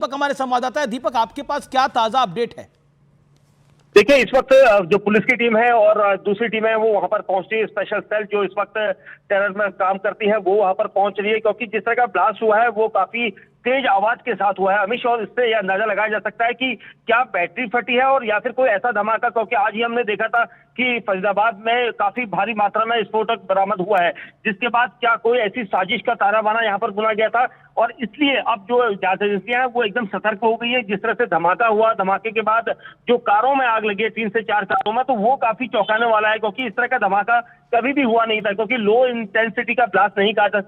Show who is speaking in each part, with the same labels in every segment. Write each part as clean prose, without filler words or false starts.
Speaker 1: दीपक हमारे संवाददाता है। दीपक, आपके पास क्या ताजा अपडेट है?
Speaker 2: देखिए, इस वक्त जो पुलिस की टीम है और दूसरी टीम है वो वहां पर पहुंची है। स्पेशल सेल जो इस वक्त टेरर में काम करती है वो वहां पर पहुंच रही है, क्योंकि जिस तरह का ब्लास्ट हुआ है वो काफी तेज आवाज के साथ हुआ है अमिश। और इससे यह अंदाजा लगाया जा सकता है कि क्या बैटरी फटी है और या फिर कोई ऐसा धमाका, क्योंकि आज ही हमने देखा था कि फरीदाबाद में काफी भारी मात्रा में विस्फोटक बरामद हुआ है, जिसके बाद क्या कोई ऐसी साजिश का ताना बाना यहाँ पर बुना गया था। और इसलिए अब जो जांच एजेंसियां हैं वो एकदम सतर्क हो गई है। जिस तरह से धमाका हुआ, धमाके के बाद जो कारों में आग लगी है 3 से 4 कारों में, तो वो काफी चौंकाने वाला है, क्योंकि इस तरह का धमाका कभी भी हुआ नहीं था। क्योंकि लो इंटेंसिटी का ब्लास्ट नहीं कहा जा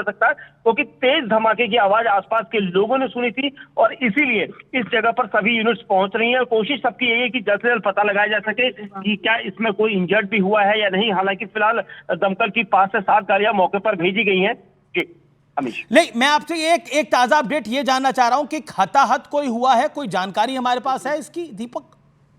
Speaker 2: सकता, क्योंकि तेज धमाके की आवाज आसपास के लोगों ने सुनी थी। और इसीलिए इस जगह पर सभी यूनिट्स पहुंच रही हैं। कोशिश सबकी यही है कि जल्द से जल्द पता लगाया जा सके कि क्या इसमें कोई इंजर्ड भी हुआ है या नहीं। हालांकि फिलहाल दमकल की 5 से 7 गाड़ियां मौके पर भेजी गई हैं। अमीश,
Speaker 1: नहीं, मैं आपसे एक ताजा अपडेट ये जानना चाह रहा हूं कि हताहत कोई हुआ है? कोई जानकारी हमारे पास है इसकी, दीपक?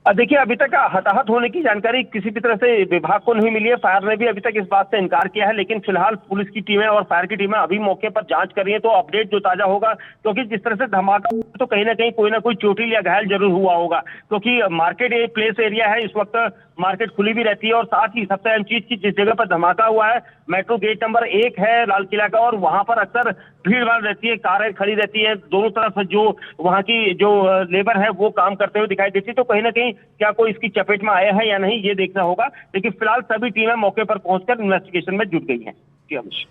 Speaker 2: देखिए, अभी तक हताहत होने की जानकारी किसी भी तरह से विभाग को नहीं मिली है। फायर ने भी अभी तक इस बात से इनकार किया है, लेकिन फिलहाल पुलिस की टीमें और फायर की टीमें अभी मौके पर जांच कर रही है, तो अपडेट जो ताजा होगा, क्योंकि जिस तरह से धमाका तो कहीं ना कोई चोटिल या घायल जरूर हुआ होगा। क्योंकि मार्केट प्लेस एरिया है, इस वक्त मार्केट खुली भी रहती है। और साथ ही सबसे अहम चीज की जिस जगह पर धमाका हुआ है मेट्रो गेट नंबर 1 है लाल किला का, और वहां पर अक्सर भीड़ भाड़ रहती है, कारें खड़ी रहती है। दोनों तरफ जो वहां की जो लेबर है वो काम करते हुए दिखाई देती है। तो कहीं ना कहीं क्या कोई इसकी चपेट में आया है या नहीं, ये देखना होगा। लेकिन फिलहाल सभी टीमें मौके पर पहुंचकर इन्वेस्टिगेशन में जुट गई हैं। जी अमिश।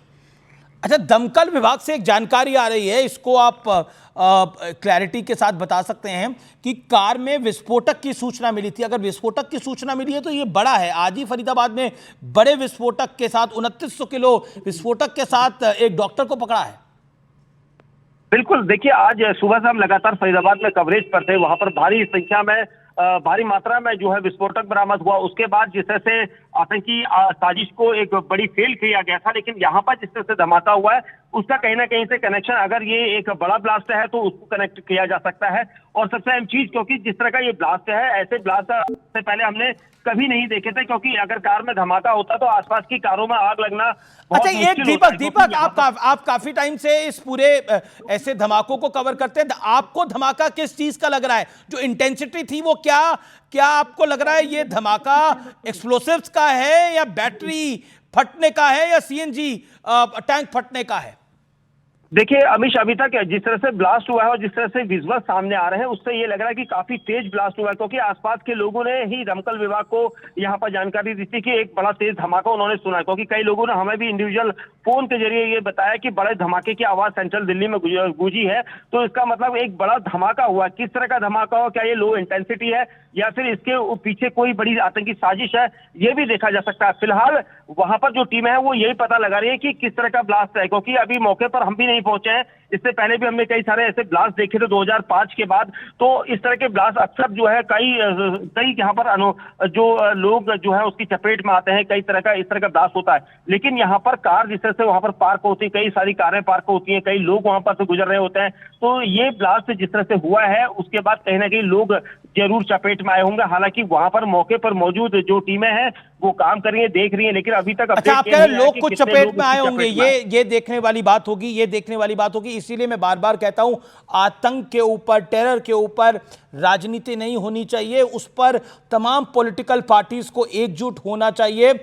Speaker 1: अच्छा, दमकल विभाग से एक जानकारी आ रही है, इसको आप क्लैरिटी के साथ बता सकते हैं कि कार में विस्फोटक की सूचना मिली थी। अगर विस्फोटक की सूचना मिली है तो ये बड़ा है। आज ही फरीदाबाद में बड़े विस्फोटक के साथ 2900 किलो विस्फोटक के साथ एक डॉक्टर को पकड़ा है।
Speaker 2: बिल्कुल, देखिए, आज सुबह से हम लगातार फरीदाबाद में कवरेज पर थे। वहां पर भारी संख्या में भारी मात्रा में जो है विस्फोटक बरामद हुआ। उसके बाद जिस तरह से आतंकी साजिश को एक बड़ी फेल किया गया था, लेकिन यहाँ पर जिस तरह से धमाका हुआ है उसका कहीं ना कहीं से कनेक्शन, अगर ये एक बड़ा ब्लास्ट है तो उसको कनेक्ट किया जा सकता है। और सबसे अहम चीज, क्योंकि जिस तरह का ये ब्लास्ट है, ऐसे ब्लास्ट से पहले हमने कभी नहीं देखे थे। क्योंकि अगर कार में धमाका होता तो आसपास की कारों में आग लगना बहुत
Speaker 1: अच्छा, एक दीपक आप काफी टाइम से इस पूरे ऐसे धमाकों को कवर करते हैं। आपको धमाका किस चीज का लग रहा है? जो इंटेंसिटी थी वो क्या आपको लग रहा है ये धमाका एक्सप्लोसिव्स का है या बैटरी फटने का है या सीएनजी टैंक फटने का है?
Speaker 2: देखिए अमीश, अभी तक जिस तरह से ब्लास्ट हुआ है और जिस तरह से विजुअल सामने आ रहे हैं उससे ये लग रहा है कि काफी तेज ब्लास्ट हुआ है। क्योंकि आसपास के लोगों ने ही दमकल विभाग को यहाँ पर जानकारी दी थी कि एक बड़ा तेज धमाका उन्होंने सुना है। क्योंकि कई लोगों ने हमें भी इंडिविजुअल फोन के जरिए ये बताया कि बड़े धमाके की आवाज सेंट्रल दिल्ली में गूंजी है। तो इसका मतलब एक बड़ा धमाका हुआ। किस तरह का धमाका हो, क्या ये लो इंटेंसिटी है या फिर इसके पीछे कोई बड़ी आतंकी साजिश है, ये भी देखा जा सकता है। फिलहाल वहां पर जो टीम है वो यही पता लगा रही है कि किस तरह का ब्लास्ट है। क्योंकि अभी मौके पर हम भी नहीं पहुंचे हैं। इससे पहले भी हमने कई सारे ऐसे ब्लास्ट देखे थे 2005 के बाद। तो इस तरह के ब्लास्ट अक्सर जो है कई यहाँ पर जो लोग जो है उसकी चपेट में आते हैं। कई तरह का इस तरह का ब्लास्ट होता है। लेकिन यहाँ पर कार जिस तरह से वहां पर पार्क होती है, कई सारी कारें पार्क होती हैं, कई लोग वहां पर से गुजर रहे होते हैं। तो ये ब्लास्ट जिस तरह से हुआ है उसके बाद कहीं ना कहीं लोग जरूर चपेट में आए होंगे। हालांकि वहां पर मौके पर मौजूद जो टीमें हैं वो काम कर रही है, देख रही है। लेकिन अभी तक
Speaker 1: अच्छा, आप कह रहे लोग कुछ चपेट में आए होंगे, ये देखने वाली बात होगी, ये देखने वाली बात होगी। इसीलिए मैं बार बार कहता हूं, आतंक के ऊपर, टेरर के ऊपर राजनीति नहीं होनी चाहिए। उस पर तमाम पॉलिटिकल पार्टीज को एकजुट होना चाहिए।